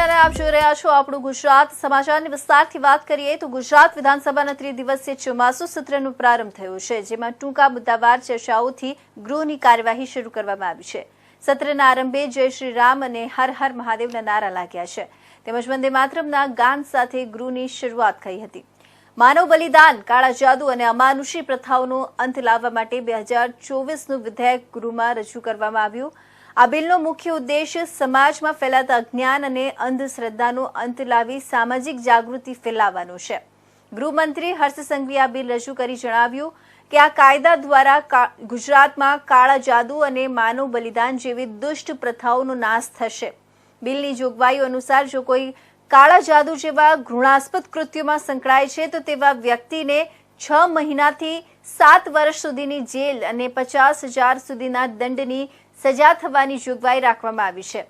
અને આપ જોઈ રહ્યા છો આપણું ગુજરાત સમાચારની વિસ્તારથી વાત કરીએ તો ગુજરાત વિધાનસભાના ત્રિદિવસીય ચોમાસુ સત્રનો પ્રારંભ થયો છે, જેમાં ટૂંકા મુદ્દાવાર ચર્ચાઓથી ગૃહની કાર્યવાહી શરૂ કરવામાં આવી છે। સત્રના આરંભે જય શ્રી રામ અને હર હર મહાદેવના નારા લાગ્યા છે, તેમજ વંદે માતરમના ગાન સાથે ગૃહની શરૂઆત થઈ હતી। માનવ બલિદાન, કાળા જાદુ અને અમાનુષી પ્રથાઓનો અંત લાવવા માટે 2024નું વિધેયક ગૃહમાં રજૂ કરવામાં આવ્યું। આ બિલનો મુખ્ય ઉદ્દેશ સમાજમાં ફેલાતા અજ્ઞાન અને અંધશ્રદ્ધાનો અંત લાવી સામાજિક જાગૃતિ ફેલાવવાનો છે। ગૃહમંત્રી હર્ષ સંઘવીએ આ બિલ રજૂ કરી જણાવ્યું કે આ કાયદા દ્વારા ગુજરાતમાં કાળા જાદુ અને માનવ બલિદાન જેવી દુષ્ટ પ્રથાઓનો નાશ થશે। બિલની જોગવાઈઓ અનુસાર જો કોઈ કાળા જાદુ જેવા ઘૃણાસ્પદ કૃત્યોમાં સંકળાય છે તો તેવા વ્યક્તિને 6 મહિનાથી 7 વર્ષ સુધીની જેલ અને 50,000 સુધીના દંડની સજા થવાની જોગવાઈ રાખવામાં આવી છે।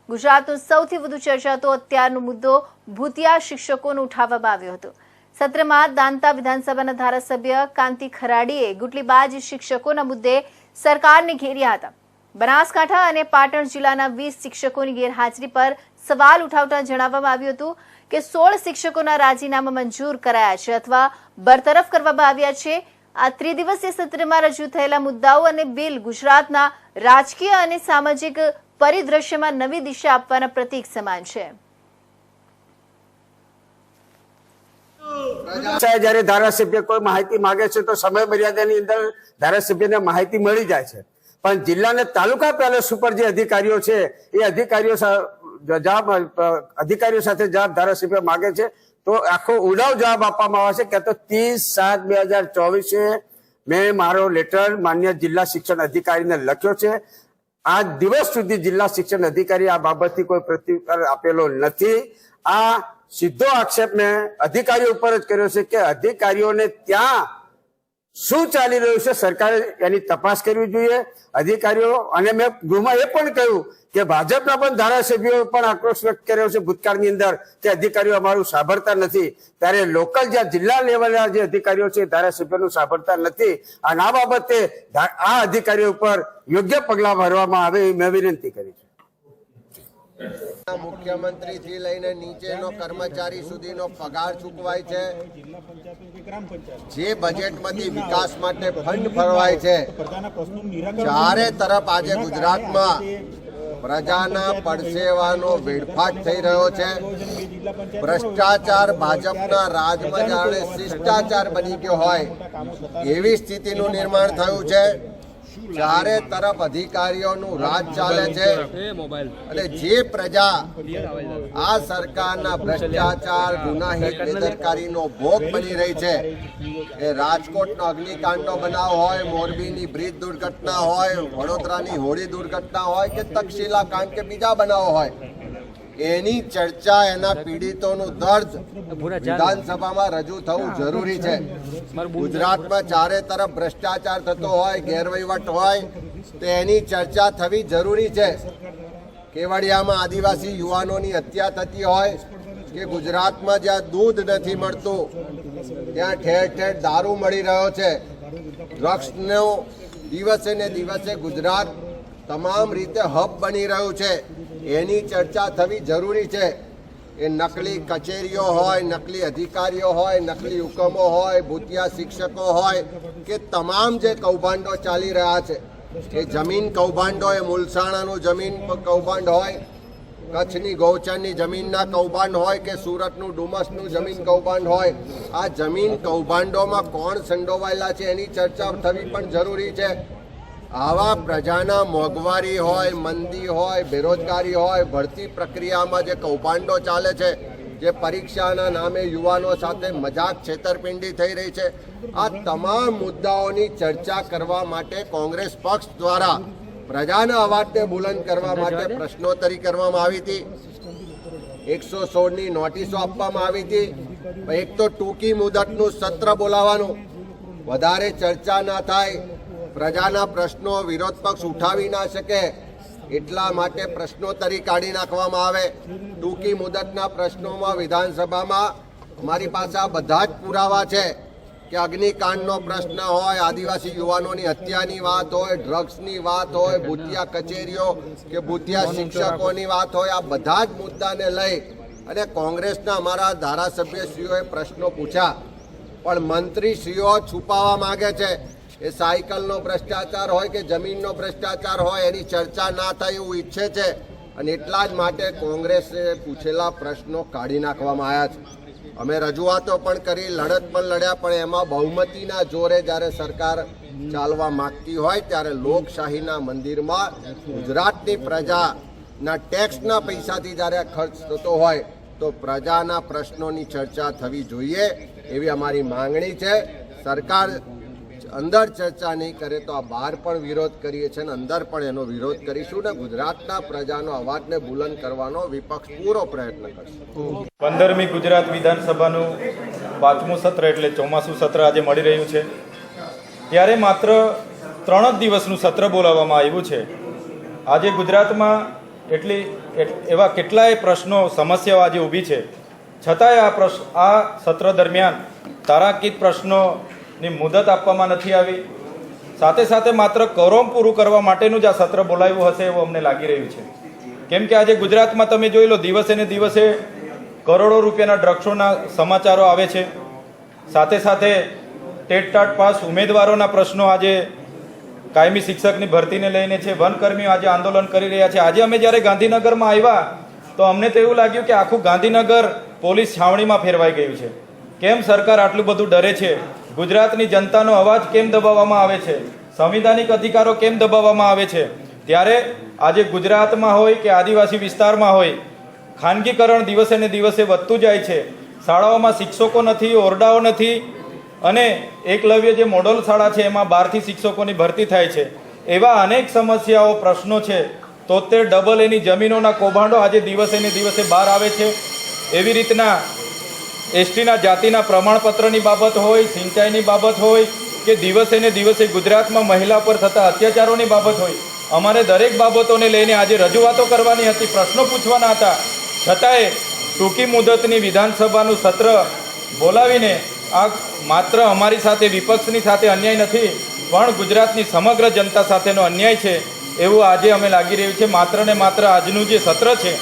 ગુજરાતનો સૌથી વધુ ચર્ચાતો અત્યારનો મુદ્દો ભૂતિયા શિક્ષકોનો ઉઠાવવામાં આવ્યો હતો। સત્રમાં દાંતા વિધાનસભાના ધારાસભ્ય કાંતિ ખરાડીએ ગુટલીબાજ શિક્ષકોના મુદ્દે સરકારને ઘેર્યા હતા। બનાસકાંઠા અને પાટણ જિલ્લાના 20 શિક્ષકોની ગેરહાજરી પર સવાલ ઉઠાવતા જણાવવામાં આવ્યું હતું કે 16 શિક્ષકોના રાજીનામા મંજૂર કરાયા છે અથવા બરતરફ કરવામાં આવ્યા છે। આ ત્રિદિવસીય સત્રમાં રજૂ થયેલા મુદ્દાઓ અને બિલ ગુજરાતના રાજકીય અને સામાજિક પરિદ્રશ્યમાં નવી દિશા આપવાના પ્રતીક સમાન છે। જ્યારે ધારાસભ્ય કોઈ માહિતી માંગે છે તો સમય મર્યાદાની અંદર ધારાસભ્યને માહિતી મળી જાય છે, પણ જિલ્લા તાલુકા પેલેસ ઉપર જે અધિકારીઓ છે એ અધિકારીઓ સાથે જવાબ ધારાસભ્ય માંગે છે તો આખો ઉડાવ જવાબ આપવામાં આવે છે કે તો 30/7/2024 મેં મારો લેટર માન્ય જિલ્લા શિક્ષણ અધિકારીને લખ્યો છે। આજ દિવસ સુધી જિલ્લા શિક્ષણ અધિકારી આ બાબતથી કોઈ પ્રત્યુત્તર આપેલો નથી। આ સીધો આક્ષેપ મેં અધિકારીઓ ઉપર જ કર્યો છે કે અધિકારીઓને ત્યાં શું ચાલી રહ્યું છે સરકારે એની તપાસ કરવી જોઈએ। અધિકારીઓ અને મેં ગૃહમાં એ પણ કહ્યું કે ભાજપના પણ ધારાસભ્યો પણ આક્રોશ વ્યક્ત કર્યો છે ભૂતકાળની અંદર કે અધિકારીઓ અમારું સાંભળતા નથી, ત્યારે લોકલ જ્યાં જિલ્લા લેવલના જે અધિકારીઓ છે ધારાસભ્યોનું સાંભળતા નથી। અને આ બાબતે આ અધિકારીઓ ઉપર યોગ્ય પગલાં ભરવામાં આવે એ મેં વિનંતી કરી છે। મુખ્યમંત્રી થી લઈને નીચેનો કર્મચારી સુધીનો પગાર ચૂકવાય છે, જે બજેટમાંથી વિકાસ માટે ફંડ ફરવાય છે, ચારે તરફ આજે ગુજરાતમાં પ્રજાના પડસેવાનો વેડફાટ થઈ રહ્યો છે। ભ્રષ્ટાચાર ભાજપના રાજમાં જાણે શિષ્ટાચાર બની ગયો હોય એવી સ્થિતિનું નિર્માણ થયું છે। ચારે તરફ અધિકારીઓનું રાજ ચાલે છે અને જે પ્રજા આ સરકારના ભ્રષ્ટાચાર ગુનાહિત બેદરકારીનો ભોગ બની રહી છે, એ રાજકોટનો અગ્નિકાંડનો બનાવ હોય, મોરબીની બ્રિજ દુર્ઘટના હોય, વડોદરાની હોળી દુર્ઘટના હોય કે તક્ષશિલા કાંડ કે બીજા બનાવો હોય, એની ચર્ચા, એના પીડિતોનું દર્દ વિધાનસભામાં રજૂ થવું જરૂરી છે। ગુજરાતમાં ચારે તરફ ભ્રષ્ટાચાર થતો હોય, ગેરવહીવટ હોય તો એની ચર્ચા થવી જરૂરી છે। કેવડિયામાં આદિવાસી યુવાનોની હત્યા થતી હોય કે ગુજરાતમાં જ્યાં દૂધ નથી મળતું ત્યાં ઠેર ઠેર દારૂ મળી રહ્યો છે, ડ્રગ્સનો દિવસે ને દિવસે ગુજરાત તમામ રીતે હબ બની રહ્યું છે, એની ચર્ચા થવી જરૂરી છે। એ નકલી કચેરીઓ હોય, નકલી અધિકારીઓ હોય, નકલી હુકમો હોય, ભૂતિયા શિક્ષકો હોય કે તમામ જે કૌભાંડો ચાલી રહ્યા છે, એ જમીન કૌભાંડો, એ મુલસાણાનું જમીન કૌભાંડ હોય, કચ્છની ગૌચરની જમીનના કૌભાંડ હોય કે સુરતનું ડુમસનું જમીન કૌભાંડ હોય, આ જમીન કૌભાંડોમાં કોણ સંડોવાયેલા છે એની ચર્ચા થવી પણ જરૂરી છે। આવા પ્રજાના મોંઘવારી હોય, મંદી હોય, બેરોજગારી હોય, ભરતી પ્રક્રિયામાં જે કૌભાંડો ચાલે છે, જે પરીક્ષાના નામે યુવાનો સાથે મજાક છેતરપિંડી થઈ રહી છે, આ તમામ મુદ્દાઓની ચર્ચા કરવા માટે કોંગ્રેસ પક્ષ દ્વારા પ્રજાના અવાજને બુલંદ કરવા માટે પ્રશ્નોત્તરી કરવામાં આવી હતી। 116ની નોટિસો આપવામાં આવી હતી। એક તો ટૂંકી મુદતનું સત્ર બોલાવવાનું, વધારે ચર્ચા ના થાય, પ્રજાના પ્રશ્નો વિરોધ પક્ષ ઉઠાવી ના શકે એટલા માટે પ્રશ્નોત્તરી કાઢી નાખવામાં આવે। ટૂંકી મુદતના પ્રશ્નોમાં વિધાનસભામાં અમારી પાસે આ બધા જ પુરાવા છે કે અગ્નિકાંડનો પ્રશ્ન હોય, આદિવાસી યુવાનોની હત્યાની વાત હોય, ડ્રગ્સની વાત હોય, ભૂતિયા કચેરીઓ કે ભૂતિયા શિક્ષકોની વાત હોય, આ બધા જ મુદ્દાને લઈ અને કોંગ્રેસના અમારા ધારાસભ્યશ્રીઓએ પ્રશ્નો પૂછ્યા, પણ મંત્રીશ્રીઓ છુપાવવા માંગે છે. એ સાયકલનો ભ્રષ્ટાચાર હોય કે જમીનનો ભ્રષ્ટાચાર હોય એની ચર્ચા ના થાય એવું ઈચ્છે છે, અને એટલા જ માટે કોંગ્રેસે પૂછેલા પ્રશ્નો કાઢી નાખવામાં આવ્યા છે. અમે રજૂઆતો પણ કરી, લડત પણ લડ્યા, પણ એમાં બહુમતીના જોરે જ્યારે સરકાર ચાલવા માંગતી હોય ત્યારે લોકશાહીના મંદિરમાં ગુજરાતની પ્રજાના ટેક્સના પૈસાથી જ્યારે ખર્ચ થતો હોય તો પ્રજાના પ્રશ્નોની ચર્ચા થવી જોઈએ એવી અમારી માંગણી છે. સરકાર અંદર ચર્ચા નહીં કરે તો આ બહાર પણ વિરોધ કરીએ છીએ અને અંદર પણ એનો વિરોધ કરીશું ને ગુજરાતના પ્રજાનો અવાજને બુલંદ કરવાનો વિપક્ષ પૂરો પ્રયત્ન કરશે. 15મી ગુજરાત વિધાનસભાનું 5મું સત્ર એટલે ચોમાસું સત્ર આજે મળી રહ્યું છે, ત્યારે માત્ર 3 જ દિવસનું સત્ર બોલાવવામાં આવ્યું છે. આજે ગુજરાતમાં એવા કેટલાય પ્રશ્નો, સમસ્યાઓ આજે ઊભી છે, છતાંય આ સત્ર દરમિયાન તારાકીદ પ્રશ્નોની મુદત આપવામાં નથી આવી. સાથે સાથે માત્ર કોરમ પૂરું કરવા માટેનું જ આ સત્ર બોલાવ્યું હશે એવું અમને લાગી રહ્યું છે. કેમ કે આજે ગુજરાતમાં તમે જોઈ લો, દિવસે ને દિવસે કરોડો રૂપિયાના ડ્રગ્સોના સમાચારો આવે છે. સાથે સાથે ટેટ પાસ ઉમેદવારોના પ્રશ્નો આજે કાયમી શિક્ષકની ભરતીને લઈને છે. વનકર્મીઓ આજે આંદોલન કરી રહ્યા છે. આજે અમે જ્યારે ગાંધીનગરમાં આવ્યા તો અમને તો એવું લાગ્યું કે આખું ગાંધીનગર પોલીસ છાવણીમાં ફેરવાઈ ગયું છે. કેમ સરકાર આટલું બધું ડરે છે? ગુજરાતની જનતાનો અવાજ કેમ દબાવવામાં આવે છે? સંવિધાનિક અધિકારો કેમ દબાવવામાં આવે છે? ત્યારે આજે ગુજરાતમાં હોય કે આદિવાસી વિસ્તારમાં હોય, ખાનગીકરણ દિવસે ને દિવસે વધતું જાય છે. શાળાઓમાં શિક્ષકો નથી, ઓરડાઓ નથી, અને એકલવ્ય જે મોડલ શાળા છે એમાં 12થી શિક્ષકોની ભરતી થાય છે. એવા અનેક સમસ્યાઓ, પ્રશ્નો છે. 73 ડબલ એની જમીનોના કૌભાંડો આજે દિવસે ને દિવસે બહાર આવે છે. એવી રીતના એસટીના જાતિના પ્રમાણપત્રની બાબત હોય, સિંચાઈની બાબત હોય કે દિવસે ને દિવસે ગુજરાતમાં મહિલા પર થતા અત્યાચારોની બાબત હોય, અમારે દરેક બાબતોને લઈને આજે રજૂઆતો કરવાની હતી, પ્રશ્નો પૂછવાના હતા. છતાંય ટૂંકી મુદતની વિધાનસભાનું સત્ર બોલાવીને આ માત્ર અમારી સાથે, વિપક્ષની સાથે અન્યાય નથી, પણ ગુજરાતની સમગ્ર જનતા સાથેનો અન્યાય છે એવું આજે અમે લાગી રહ્યું છે. માત્ર ને માત્ર આજનું જે સત્ર છે,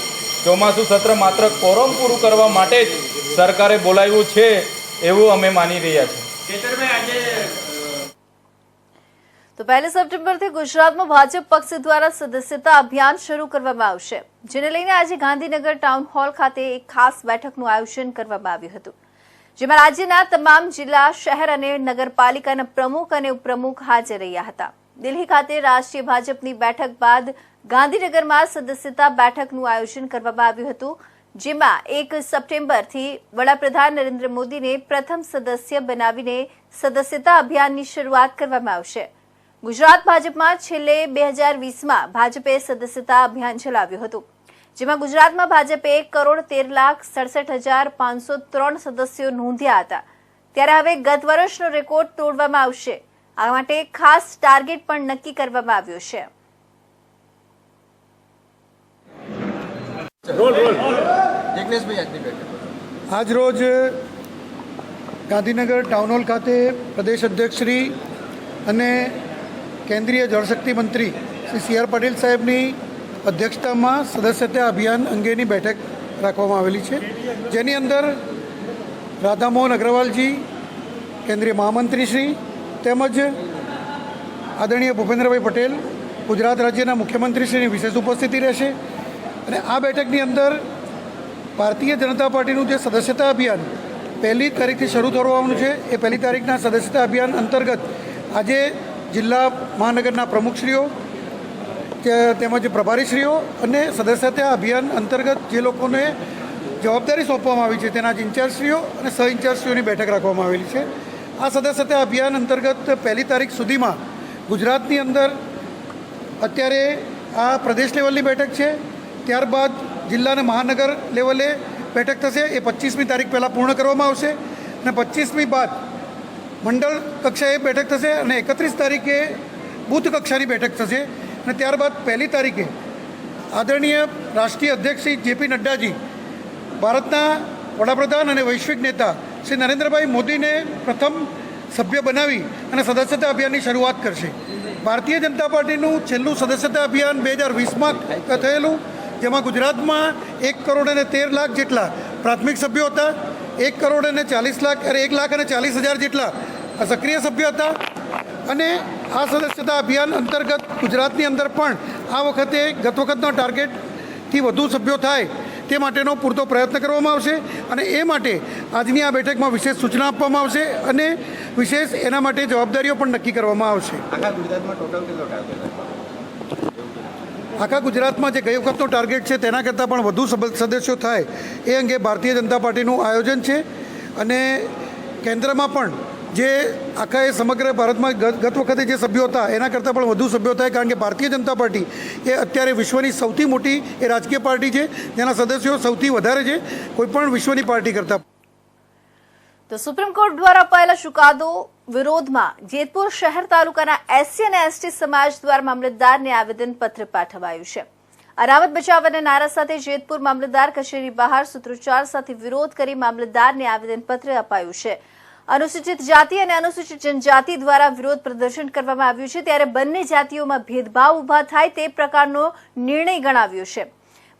ચોમાસું સત્ર, માત્ર કોરમ પૂરું કરવા માટે જ સરકારે બોલાવ્યું છે એવું અમે માની રહ્યા છીએ. તો 1 સપ્ટેમ્બરથી ગુજરાતમાં ભાજપ પક્ષ દ્વારા સદસ્યતા અભિયાન શરૂ કરવામાં આવશે, જેને લઈને આજે ગાંધીનગર ટાઉન હોલ ખાતે એક ખાસ બેઠકનું આયોજન કરવામાં આવ્યું હતું, જેમાં રાજ્યના તમામ જિલ્લા, શહેર અને નગરપાલિકાના પ્રમુખ અને ઉપપ્રમુખ હાજર રહ્યા હતા. દિલ્હી ખાતે રાષ્ટ્રીય ભાજપની બેઠક બાદ ગાંધીનગરમાં સદસ્યતા બેઠકનું આયોજન કરવામાં આવ્યું હતું, જેમાં 1 સપ્ટેમ્બરથી વડાપ્રધાન નરેન્દ્ર મોદીને પ્રથમ સદસ્ય બનાવીને સદસ્યતા અભિયાનની શરૂઆત કરવામાં આવશે. ગુજરાત ભાજપમાં છેલ્લે 2020માં ભાજપે સદસ્યતા અભિયાન ચલાવ્યું હતું, જેમાં ગુજરાતમાં ભાજપે 1,13,67,503 સદસ્યો નોંધ્યા હતા. ત્યારે હવે ગત વર્ષનો રેકોર્ડ તોડવામાં આવશે. આ માટે ખાસ ટાર્ગેટ પણ નક્કી કરવામાં આવ્યો છે. આજ રોજ ગાંધીનગર ટાઉન હોલ ખાતે પ્રદેશ અધ્યક્ષ શ્રી અને કેન્દ્રીય જળશક્તિ મંત્રી શ્રી સી આર પાટીલ સાહેબની અધ્યક્ષતામાં સદસ્યતા અભિયાન અંગેની બેઠક રાખવામાં આવેલી છે, જેની અંદર રાધામોહન અગ્રવાલજી, કેન્દ્રીય મહામંત્રી શ્રી, તેમજ આદરણીય ભૂપેન્દ્રભાઈ પટેલ, ગુજરાત રાજ્યના મુખ્યમંત્રીશ્રીની વિશેષ ઉપસ્થિતિ રહેશે. અને આ બેઠકની અંદર ભારતીય જનતા પાર્ટીનું જે સદસ્યતા અભિયાન 1 તારીખથી શરૂ થવાનું છે, એ 1 તારીખના સદસ્યતા અભિયાન અંતર્ગત આજે જિલ્લા મહાનગરના પ્રમુખશ્રીઓ તેમજ પ્રભારીશ્રીઓ અને સદસ્યતા અભિયાન અંતર્ગત જે લોકોને જવાબદારી સોંપવામાં આવી છે તેના ઇન્ચાર્જશ્રીઓ અને સહ ઇન્ચાર્જશ્રીઓની બેઠક રાખવામાં આવેલી છે. આ સદસ્યતા અભિયાન અંતર્ગત 1 તારીખ સુધીમાં ગુજરાતની અંદર અત્યારે આ પ્રદેશ લેવલની બેઠક છે, ત્યારબાદ જિલ્લા અને મહાનગર લેવલે બેઠક થશે, એ 25મી તારીખ પહેલાં પૂર્ણ કરવામાં આવશે, અને 25મી બાદ મંડળ કક્ષાએ બેઠક થશે, અને 31 તારીખે બૂથ કક્ષાની બેઠક થશે, અને ત્યારબાદ 1 તારીખે આદરણીય રાષ્ટ્રીય અધ્યક્ષ શ્રી જેપી નડ્ડાજી, ભારતના વડાપ્રધાન અને વૈશ્વિક નેતા શ્રી નરેન્દ્રભાઈ મોદીને પ્રથમ સભ્ય બનાવી અને સદસ્યતા અભિયાનની શરૂઆત કરશે. ભારતીય જનતા પાર્ટીનું છેલ્લું સદસ્યતા અભિયાન 2020માં થયેલું, જેમાં ગુજરાતમાં 1,13,00,000 જેટલા પ્રાથમિક સભ્યો હતા, 1,40,00,000 જેટલા સક્રિય સભ્યો હતા. અને આ સદસ્યતા અભિયાન અંતર્ગત ગુજરાતની અંદર પણ આ વખતે ગત વખતના ટાર્ગેટથી વધુ સભ્યો થાય તે માટેનો પૂરતો પ્રયત્ન કરવામાં આવશે. અને એ માટે આજની આ બેઠકમાં વિશેષ સૂચના આપવામાં આવશે અને વિશેષ એના માટે જવાબદારીઓ પણ નક્કી કરવામાં આવશે. આખા ગુજરાતમાં જે ગઈ વખતનો ટાર્ગેટ છે તેના કરતાં પણ વધુ સદસ્યો થાય એ અંગે ભારતીય જનતા પાર્ટીનું આયોજન છે. અને કેન્દ્રમાં પણ જે આખા એ સમગ્ર ભારતમાં ગત વખતે જે સભ્યો હતા એના કરતાં પણ વધુ સભ્યો થાય, કારણ કે ભારતીય જનતા પાર્ટી એ અત્યારે વિશ્વની સૌથી મોટી એ રાજકીય પાર્ટી છે જેના સદસ્યો સૌથી વધારે છે કોઈપણ વિશ્વની પાર્ટી કરતાં. તો સુપ્રીમ કોર્ટ દ્વારા અપાયેલા ચુકાદો વિરોધમાં જેતપુર શહેર તાલુકાના એસસી અને એસટી સમાજ દ્વારા મામલતદારને આવેદનપત્ર પાઠવાયું છે. અનામત બચાવવાના નારા સાથે જેતપુર મામલતદાર કચેરી બહાર સૂત્રોચ્ચાર સાથે વિરોધ કરી મામલતદારને આવેદનપત્ર અપાયું છે. અનુસૂચિત જાતિ અને અનુસૂચિત જનજાતિ દ્વારા વિરોધ પ્રદર્શન કરવામાં આવ્યું છે, ત્યારે બંને જાતિઓમાં ભેદભાવ ઉભા થાય તે પ્રકારનો નિર્ણય ગણાવ્યો છે.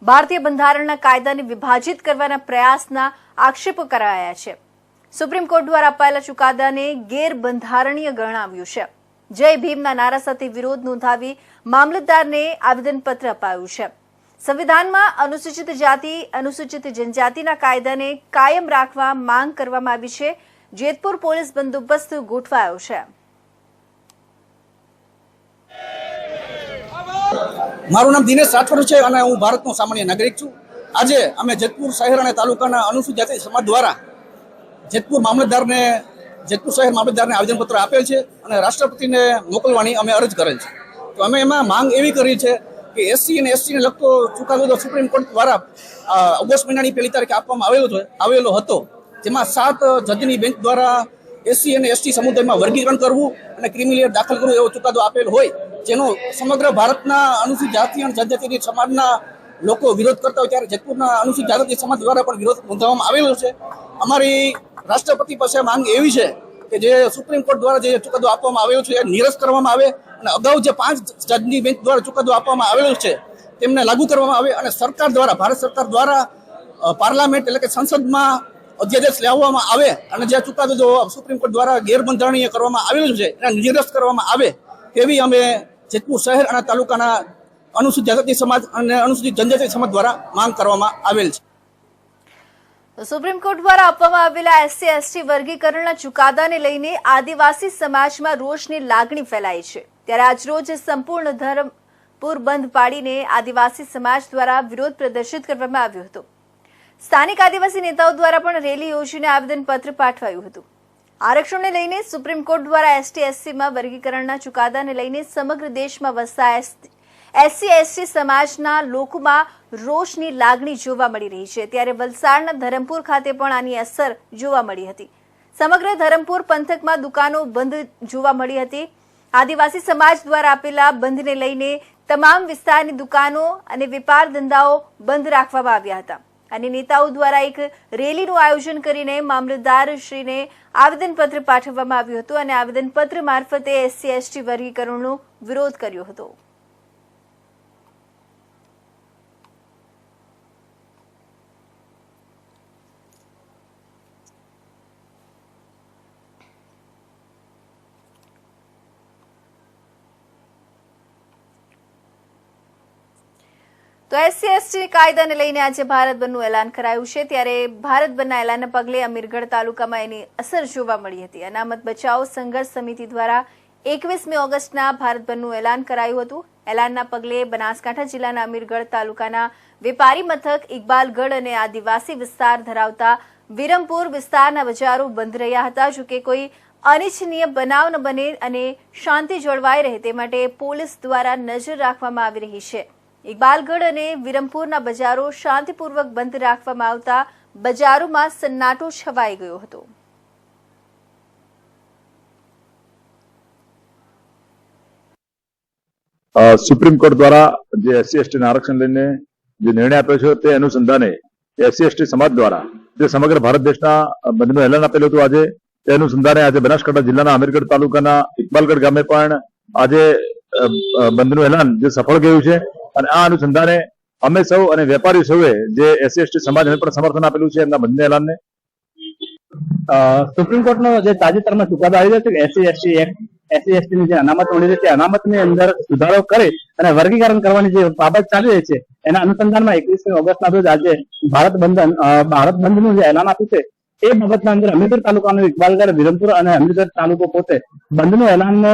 ભારતીય બંધારણના કાયદાને વિભાજિત કરવાના પ્રયાસના આક્ષેપો કરાયા છે. સુપ્રીમ કોર્ટ દ્વારા અપાયેલા ચુકાદાને ગેરબંધારણીય ગણાવ્યું છે. જય ભીમના નારા સાથે વિરોધ નોંધાવી મામલતદારને આવેદનપત્ર અપાયું છે. સંવિધાનમાં અનુસૂચિત જાતિ અનુસૂચિત જનજાતિના કાયદાને કાયમ રાખવા માંગ કરવામાં આવી છે. જેતપુર પોલીસ બંદોબસ્ત ગોઠવાયો છે. મારું નામ દિનેશ રાઠોડ છે અને હું ભારતનો સામાન્ય નાગરિક છું. આજે અમે જેતપુર શહેર અને તાલુકાના અનુસૂચિત જાતિ સમાજ દ્વારા જેતપુર શહેર મામલતદારને આવેદનપત્ર આપેલ છે અને રાષ્ટ્રપતિને મોકલવાની અમે અરજ કરેલ છે. તો અમે એમાં માંગ એવી કરી છે કે એસસી અને એસટીને લગતો ચુકાદો સુપ્રીમ કોર્ટ દ્વારા ઓગસ્ટ મહિનાની 1લી તારીખે આપવામાં આવેલો હતો, જેમાં 7 જજની બેન્ચ દ્વારા એસસી અને એસટી સમુદાયમાં વર્ગીકરણ કરવું અને ક્રિમિનલ દાખલ કરવું એવો ચુકાદો આપેલ હોય, જેનો સમગ્ર ભારતના અનુસૂચિત જાતિ અને જનજાતિ સમાજના લોકો વિરોધ કરતા હોય, ત્યારે જેતપુરના અનુસૂચિત જાતિ સમાજ દ્વારા પણ વિરોધ નોંધાવવામાં આવેલો છે. અમારી રાષ્ટ્રપતિ પાસે માંગ એવી છે કે જે સુપ્રીમ કોર્ટ દ્વારા જે ચુકાદો આપવામાં આવેલો છે એ નિરસ્ત કરવામાં આવે અને અગાઉ જે 5 જજની બેન્ચ દ્વારા ચુકાદો આપવામાં આવેલો છે તેમને લાગુ કરવામાં આવે અને સરકાર દ્વારા, ભારત સરકાર દ્વારા પાર્લામેન્ટ એટલે કે સંસદમાં અધ્યાદેશ લાવવામાં આવે અને જે ચુકાદો જો સુપ્રીમ કોર્ટ દ્વારા ગેરબંધારણીય કરવામાં આવેલું છે એને નિરસ્ત કરવામાં આવે તેવી અમે જેતપુર શહેર અને તાલુકાના અનુસૂચિત જાતિ સમાજ અને અનુસૂચિત જનજાતિ સમાજ દ્વારા માંગ કરવામાં આવેલ છે. સુપ્રીમ કોર્ટ દ્વારા આપવામાં આવેલા એસસી એસટી વર્ગીકરણના ચુકાદાને લઈને આદિવાસી સમાજમાં રોષની લાગણી ફેલાઈ છે. ત્યારે આજરોજ સંપૂર્ણ ધરમપુર બંધ પાડીને આદિવાસી સમાજ દ્વારા વિરોધ પ્રદર્શિત કરવામાં આવ્યો હતો. સ્થાનિક આદિવાસી નેતાઓ દ્વારા પણ રેલી યોજીને આવેદનપત્ર પાઠવાયું હતું. આરક્ષણને લઈને સુપ્રીમ કોર્ટ દ્વારા એસટી એસસીમાં વર્ગીકરણના ચુકાદાને લઈને સમગ્ર દેશમાં વસતા એસસી એસટી સમાજના લોકોમાં રોષની લાગણી જોવા મળી રહી છે. ત્યારે વલસાડના ધરમપુર ખાતે પણ આની અસર જોવા મળી હતી. સમગ્ર ધરમપુર પંથકમાં દુકાનો બંધ જોવા મળી હતી. આદિવાસી સમાજ દ્વારા આપેલા બંધને લઈને તમામ વિસ્તારની દુકાનો અને વેપાર ધંધાઓ બંધ રાખવામાં આવ્યા હતા અને નેતાઓ દ્વારા એક રેલીનું આયોજન કરીને મામલતદારશ્રીને આવેદનપત્ર પાઠવવામાં આવ્યું હતું અને આવેદનપત્ર મારફતે એસસી એસટી વર્ગીકરણનો વિરોધ કર્યો હતો. તો એસસી એસટી કાયદાને લઈને આજે ભારત બંધનું એલાન કરાયું છે. ત્યારે ભારત બંધના એલાનના પગલે અમીરગઢ તાલુકામાં એની અસર જોવા મળી હતી. અનામત બચાવ સંઘર્ષ સમિતિ દ્વારા 21મી ઓગસ્ટના ભારત બંધનું એલાન કરાયું હતું. એલાનના પગલે બનાસકાંઠા જિલ્લાના અમીરગઢ તાલુકાના વેપારી મથક ઇકબાલગઢ અને આદિવાસી વિસ્તાર ધરાવતા વિરમપુર વિસ્તારના બજારો બંધ રહ્યા હતા. જોકે કોઈ અનિચ્છનીય બનાવ ન બને અને શાંતિ જળવાઈ રહે તે માટે પોલીસ દ્વારા નજર રાખવામાં આવી રહી છે. ઇકબાલગઢ અને વિરમપુરના બજારો શાંતિપૂર્વક બંધ રાખવામાં આવતા બજારોમાં સન્નાટો છવાઈ ગયો હતો. સુપ્રીમ કોર્ટ દ્વારા જે એસસી એસટી આરક્ષણ લઈને જે નિર્ણય આપ્યો છે તે અનુસંધાને એસસી એસટી સમાજ દ્વારા જે સમગ્ર ભારત દેશના બંધનું એલાન આપેલું હતું આજે તે અનુસંધાને આજે બનાસકાંઠા જિલ્લાના અમીરગઢ તાલુકાના ઇકબાલગઢ ગામે પણ આજે બંધનું એલાન જે સફળ ગયું છે અને આ અનુસંધાને અમે સૌ અને વેપારી સૌએ જે SC ST સમાજને પણ સમર્થન આપેલું છે એમના બંધના એલાનને. સુપ્રીમ કોર્ટનો જે તાજેતરમાં ચુકાદો આવ્યો છે કે SC ST ની જે અનામત મળી છે અનામતની અંદર સુધારો કરે અને વર્ગીકરણ કરવાની જે બાબત ચાલી રહી છે એના અનુસંધાનમાં 21મી ઓગસ્ટના રોજ આજે ભારત બંધનું જે એલાન આપ્યું છે એ બાબતના અંદર અમીરગઢ તાલુકાનો ઇકબાલગઢ, વિરમપુર અને અમીરગઢ તાલુકો પોતે બંધનું એલાનને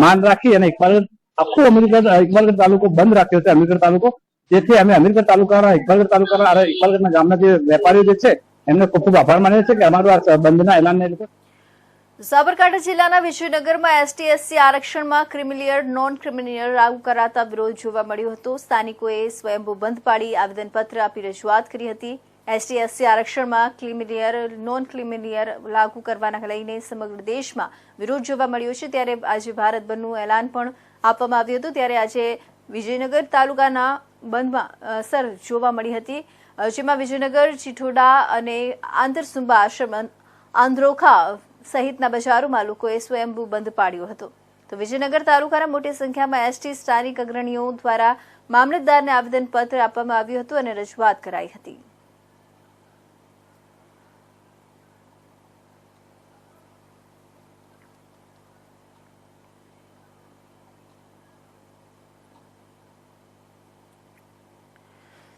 માન રાખી અને આખું ઇકબાલગઢ તાલુકો બંધ રાખ્યો છે. અમીરગઢ તાલુકો, જેથી અમે અમીરગઢ તાલુકાના અને ઇકબાલગઢના ગામના જે વેપારીઓ જે છે એમને ખૂબ ખૂબ આભાર માનીએ છીએ કે અમારું આ બંધના એલાનને. સાબરકાંઠા જિલ્લાના વિજયનગરમાં ST/SC આરક્ષણમાં ક્રિમિલિયર નોન ક્રિમિલિયર લાગુ કરાતા વિરોધ જોવા મળ્યો હતો. સ્થાનિકોએ સ્વયંભૂ બંધ પાડી આવેદનપત્ર આપી રજૂઆત કરી હતી. ST/SC આરક્ષણમાં ક્રિમિલિયર નોન ક્રિમિલિયર લાગુ કરવાના લઈને સમગ્ર દેશમાં વિરોધ જોવા મળ્યો છે. ત્યારે આજે ભારત બંધનું એલાન પણ આપવામાં આવ્યું હતું. ત્યારે આજે વિજયનગર તાલુકાના બંધમાં અસર જોવા મળી હતી, જેમાં વિજયનગર, ચિઠોડા અને આંતરસુંબા આશ્રમ, આંધ્રોખા સહિતના બજારોમાં લોકોએ સ્વયંભૂ બંધ પાડ્યો હતો. તો વિજયનગર તાલુકાના મોટી સંખ્યામાં ST સ્થાનિક અગ્રણીઓ દ્વારા મામલતદારને આવેદનપત્ર આપવામાં આવ્યું હતું અને રજૂઆત કરાઈ હતી.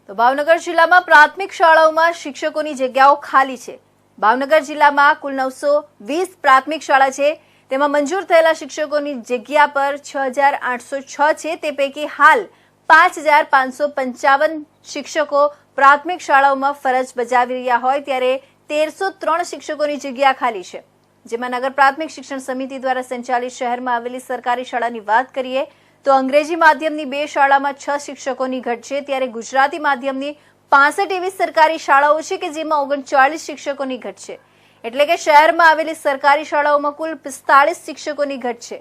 તો ભાવનગર જિલ્લામાં પ્રાથમિક શાળાઓમાં શિક્ષકોની જગ્યાઓ ખાલી છે. ભાવનગર જિલ્લામાં કુલ 920 પ્રાથમિક શાળા છે, તેમાં મંજૂર થયેલા શિક્ષકોની જગ્યા પર 6806 છે. તે પૈકી હાલ 5555 શિક્ષકો પ્રાથમિક શાળાઓમાં ફરજ બજાવી રહ્યા હોય ત્યારે 1303 શિક્ષકોની જગ્યા ખાલી છે. જેમાં નગર પ્રાથમિક શિક્ષણ સમિતિ દ્વારા સંચાલિત શહેરમાં આવેલી સરકારી શાળાની વાત કરીએ તો અંગ્રેજી માધ્યમની 2 શાળામાં 6 શિક્ષકોની ઘટ છે, ત્યારે ગુજરાતી માધ્યમની 65 એવી સરકારી શાળાઓ છે કે જેમાં 39 શિક્ષકોની ઘટ છે. એટલે કે શહેરમાં આવેલી સરકારી શાળાઓમાં કુલ 45 શિક્ષકોની ઘટ છે.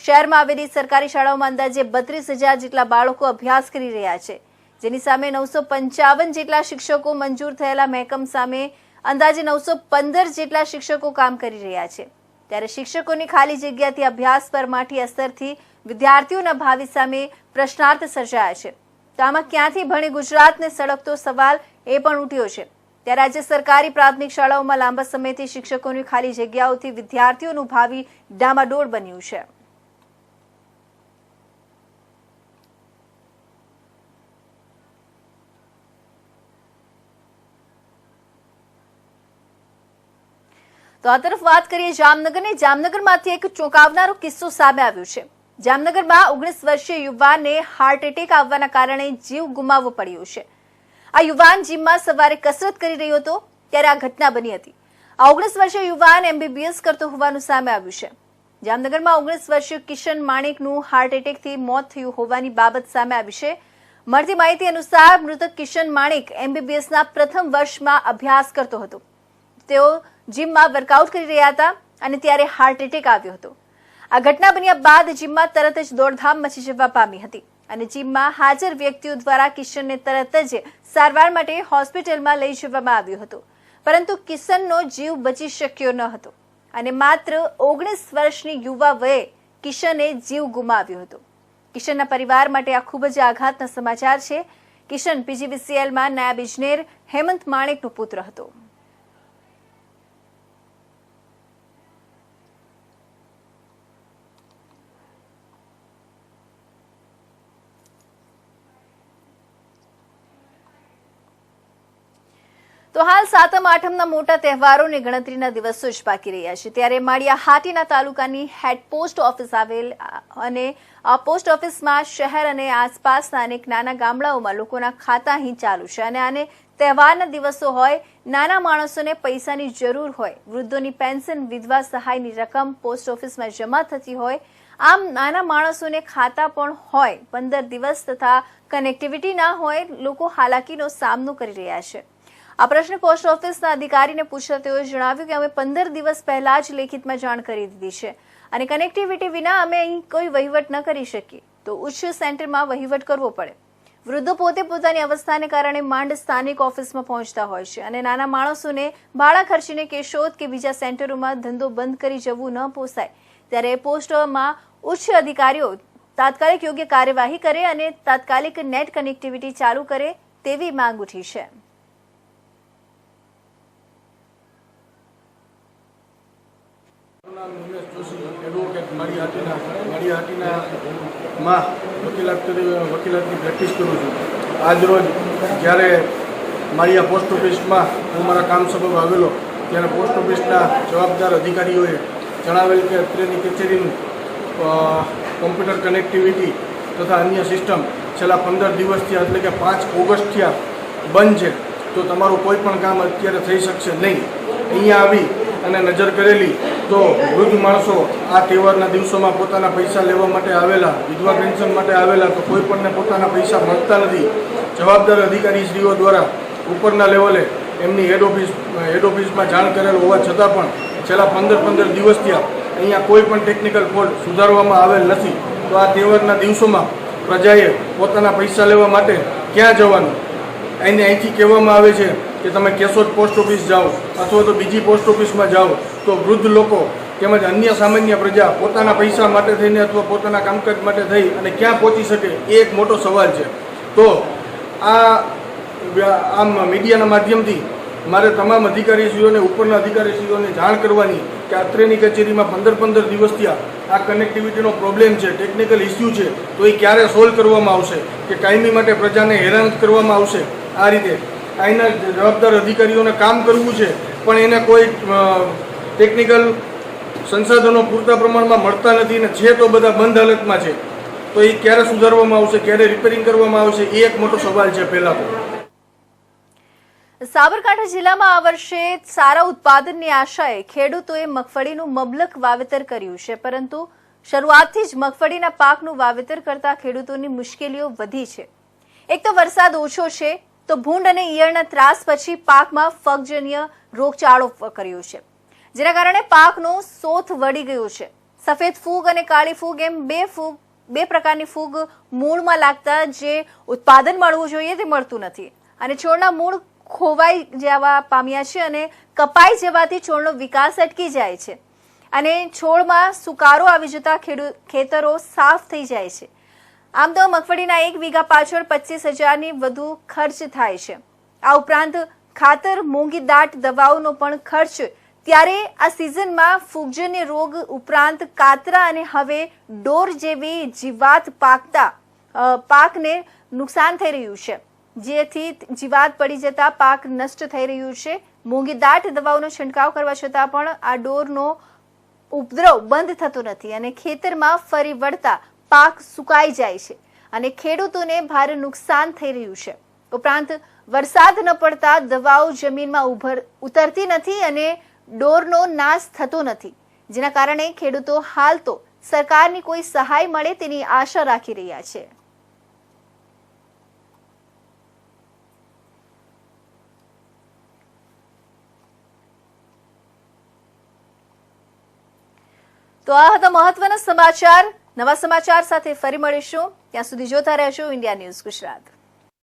શહેરમાં આવેલી સરકારી શાળાઓમાં અંદાજે 32,000 જેટલા બાળકો અભ્યાસ કરી રહ્યા છે, જેની સામે 955 જેટલા શિક્ષકો મંજૂર થયેલા મહેકમ સામે અંદાજે 915 જેટલા શિક્ષકો કામ કરી રહ્યા છે. ત્યારે શિક્ષકોની ખાલી જગ્યાથી અભ્યાસ પર માઠી અસરથી વિદ્યાર્થીઓના ભાવિ સામે પ્રશ્નાર્થ સર્જાયા છે. તો આમાં ક્યાંથી ભણે ગુજરાતને સળગતો સવાલ એ પણ ઉઠ્યો છે. ત્યારે આજે સરકારી પ્રાથમિક શાળાઓમાં લાંબા સમયથી શિક્ષકોની ખાલી જગ્યાઓથી વિદ્યાર્થીઓનું ભાવિ ડામાડોળ બન્યું છે. તો આ તરફ વાત કરીએ જામનગરની. જામનગરમાંથી એક ચોંકાવનારો કિસ્સો સામે આવ્યો છે. જામનગરમાં 19 વર્ષીય યુવાનને હાર્ટ એટેક આવવાના કારણે જીવ ગુમાવવો પડ્યો છે. આ યુવાન જીમમાં સવારે કસરત કરી રહ્યો હતો ત્યારે આ ઘટના બની હતી. આ 19 વર્ષીય યુવાન MBBS કરતો હોવાનું સામે આવ્યું છે. જામનગરમાં 19 વર્ષીય કિશન માણેકનું હાર્ટ એટેકથી મોત થયું હોવાની બાબત સામે આવી છે. મળતી માહિતી અનુસાર મૃતક કિશન માણેક MBBSના પ્રથમ વર્ષમાં અભ્યાસ કરતો હતો. તેઓ જીમમાં વર્કઆઉટ કરી રહ્યા હતા અને ત્યારે હાર્ટ એટેક આવ્યો હતો. આ ઘટના બન્યા બાદ જીમમાં તરત જ દોડધામ મચી જવા પામી હતી અને જીમમાં હાજર વ્યક્તિઓ દ્વારા કિશનને તરત જ સારવાર માટે હોસ્પિટલમાં લઈ જવામાં આવ્યો હતો, પરંતુ કિશનનો જીવ બચી શક્યો ન હતો અને માત્ર 19 વર્ષની યુવા વયે કિશને જીવ ગુમાવ્યો હતો. કિશનના પરિવાર માટે આ ખૂબ જ આઘાતના સમાચાર છે. કિશન PGVCLમાં નાયબ ઇજનેર હેમંત માણેકનો પુત્ર હતો. તો હાલ સાતમ આઠમના મોટા તહેવારોને ગણતરીના દિવસો જ બાકી રહ્યા છે. ત્યારે માળિયા હાટીના તાલુકાની હેડ પોસ્ટ ઓફિસ આવેલ અને આ પોસ્ટ ઓફિસમાં શહેર અને આસપાસના અનેક નાના ગામડાઓમાં લોકોના ખાતા અહીં ચાલુ છે અને આને તહેવારના દિવસો હોય, નાના માણસોને પૈસાની જરૂર હોય, વૃદ્ધોની પેન્શન, વિધવા સહાયની રકમ પોસ્ટ ઓફિસમાં જમા થતી હોય, આમ નાના માણસોને ખાતા પણ હોય, 15 દિવસ તથા કનેક્ટિવિટી ના હોય, લોકો હાલાકીનો સામનો કરી રહ્યા છે. આ પ્રશ્ન પોસ્ટ ઓફિસના અધિકારીને પૂછતા તેઓએ જણાવ્યું કે અમે 15 દિવસ પહેલા જ લેખિતમાં જાણ કરી દીધી છે અને કનેક્ટિવિટી વિના અમે અહીં કોઈ વહીવટ ન કરી શકીએ, તો ઉચ્ચ સેન્ટરમાં વહીવટ કરવો પડે. વૃદ્ધો પોતે પોતાની અવસ્થાને કારણે માંડ સ્થાનિક ઓફિસમાં પહોંચતા હોય છે અને નાના માણસોને ભાડા ખર્ચીને કેશોદ કે બીજા સેન્ટરોમાં ધંધો બંધ કરી જવું ન પોસાય, ત્યારે પોસ્ટમાં ઉચ્ચ અધિકારીઓ તાત્કાલિક યોગ્ય કાર્યવાહી કરે અને તાત્કાલિક નેટ કનેક્ટિવિટી ચાલુ કરે તેવી માંગ ઉઠી છે. વકીલાતની પ્રેક્ટિસ કરું છું. આજરોજ જ્યારે માળિયા પોસ્ટ ઓફિસમાં હું મારા કામ સબબ આવેલો ત્યારે પોસ્ટ ઓફિસના જવાબદાર અધિકારીઓએ જણાવેલ કે અત્રેની કચેરીનું કોમ્પ્યુટર કનેક્ટિવિટી તથા અન્ય સિસ્ટમ છેલ્લા 15 દિવસથી એટલે કે 5 ઓગસ્ટથી બંધ છે, તો તમારું કોઈ પણ કામ અત્યારે થઈ શકશે નહીં. અહીંયા આવી અને નજર કરેલી તો વૃદ્ધ માણસો આ તહેવારના દિવસોમાં પોતાના પૈસા લેવા માટે આવેલા, વિધવા પેન્શન માટે આવેલા, તો કોઈ પણને પોતાના પૈસા મળતા નથી. જવાબદાર અધિકારીશ્રીઓ દ્વારા ઉપરના લેવલે એમની હેડ ઓફિસમાં જાણ કરેલ હોવા છતાં પણ છેલ્લા 15 દિવસથી અહીંયા કોઈ પણ ટેકનિકલ ફોલ્ટ સુધારવામાં આવેલ નથી. તો આ તહેવારના દિવસોમાં પ્રજાએ પોતાના પૈસા લેવા માટે ક્યાં જવાનું? એને અહીંથી કહેવામાં આવે છે કે તમે કેશોદ પોસ્ટ ઓફિસ જાઓ અથવા તો બીજી પોસ્ટ ઓફિસમાં જાઓ, તો વૃદ્ધ લોકો તેમજ અન્ય સામાન્ય પ્રજા પોતાના પૈસા માટે થઈને અથવા પોતાના કામકાજ માટે થઈ અને ક્યાં પહોંચી શકે એ એક મોટો સવાલ છે. તો આમ મીડિયાના માધ્યમથી મારે તમામ અધિકારીશ્રીઓને, ઉપરના અધિકારીશ્રીઓને જાણ કરવાની કે અત્રેની કચેરીમાં 15 દિવસથી આ કનેક્ટિવિટીનો પ્રોબ્લેમ છે, ટેકનિકલ ઇસ્યુ છે, તો એ ક્યારે સોલ્વ કરવામાં આવશે કે કાયમી માટે પ્રજાને હેરાન કરવામાં આવશે. આ રીતે અહીંના જવાબદાર અધિકારીઓને કામ કરવું છે પણ એને કોઈ ટેકનિકલ સંસાધનો પૂરતા પ્રમાણમાં મળતા નથી ને છે તો બધા બંધ હાલતમાં છે. તો એ ક્યારે સુધારવામાં આવશે, ક્યારે રિપેરિંગ કરવામાં આવશે, એ એક મોટો સવાલ છે. પહેલા તો સાબરકાંઠા જિલ્લામાં આ વર્ષે સારા ઉત્પાદનની આશાએ ખેડૂતોએ મગફળીનું મબલક વાવેતર કર્યું છે, પરંતુ શરૂઆતથી જ મગફળીના પાકનું વાવેતર કરતા ખેડૂતોની મુશ્કેલીઓ વધી છે. એક તો વરસાદ ઓછો છે, તો ભૂંડ અને ઈયળના ત્રાસ પછી પાકમાં ફગજન્ય રોગચાળો કર્યો છે, જેના કારણે પાકનો સોથ વળી ગયો છે. સફેદ ફૂગ અને કાળી ફૂગ એમ બે પ્રકારની ફૂગ મૂળમાં લાગતા જે ઉત્પાદન મળવું જોઈએ તે મળતું નથી અને છોડના મૂળ ખોવાઈ જવા પામ્યા છે અને કપાઈ જવાથી છોડનો વિકાસ અટકી જાય છે અને છોડમાં સુકારો આવી જતા ખેતરો સાફ થઈ જાય છે. આમ તો મગફળીના 1 વીઘા પાછળ 25,000ની વધુ ખર્ચ થાય છે. આ ઉપરાંત ખાતર, મોંઘી દાટ દવાઓનો પણ ખર્ચ. ત્યારે આ સિઝનમાં ફૂગજન્ય રોગ ઉપરાંત કાતરા અને હવે ડોર જેવી જીવાત પાકને નુકસાન થઈ રહ્યું છે, જેથી જીવાત પડી જતા પાક નષ્ટ થઈ રહ્યું છે. મોંઘી દાટ દવાઓનો છંટકાવ કરવા છતાં પણ આ ડોરનો ઉપદ્રવ બંધ થતો નથી અને ખેતરમાં ફરી વળતા પાક સુકાઈ જાય છે અને ખેડૂતોને ભારે નુકસાન થઈ રહ્યું છે. ઉપરાંત વરસાદ ન પડતા દવાઓ જમીનમાં ઉતરતી નથી અને ડોરનો નાશ થતો નથી, જેના કારણે ખેડૂતો હાલ તો સરકારની કોઈ સહાય મળે તેની આશા રાખી રહ્યા છે. તો આ હતા મહત્વના સમાચાર. નવા સમાચાર સાથે ફરી મળીશું. ત્યાં સુધી જોતા રહેજો ઇન્ડિયા ન્યૂઝ ગુજરાત.